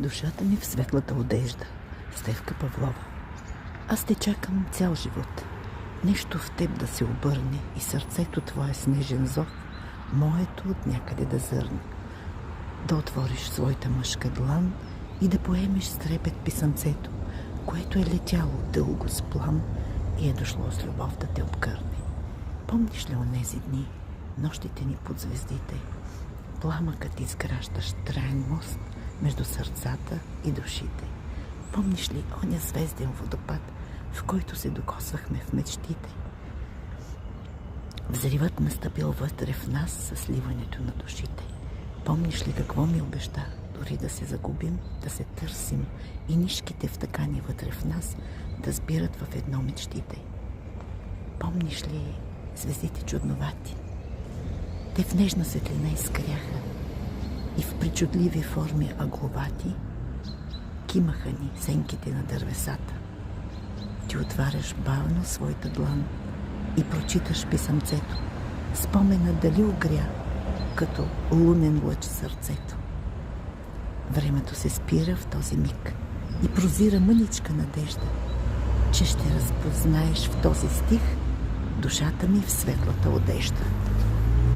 Душата ми в светлата одежда. Стефка Павлова. Аз те чакам цял живот. Нещо в теб да се обърне и сърцето твое снежен зов, моето от някъде да зърне. Да отвориш своята мъжка длан и да поемеш с трепет писъмцето, което е летяло дълго с плам и е дошло с любов да те обкърне. Помниш ли онези дни, нощите ни под звездите, пламъкът изграждащ траен мост между сърцата и душите? Помниш ли оня звезден водопад, в който се докосвахме в мечтите? Взривът настъпил вътре в нас със сливането на душите. Помниш ли какво ми обеща? Дори да се загубим, да се търсим и нишките втъкани вътре в нас да сбират в едно мечтите. Помниш ли звездите чудновати? Те в нежна светлина изкряха и в причудливи форми агловати кимаха ни сенките на дървесата. Ти отваряш бавно своята длан и прочиташ писъмцето. Спомена дали огря, като лунен лъч сърцето. Времето се спира в този миг и прозира мъничка надежда, че ще разпознаеш в този стих душата ми в светлата одежда.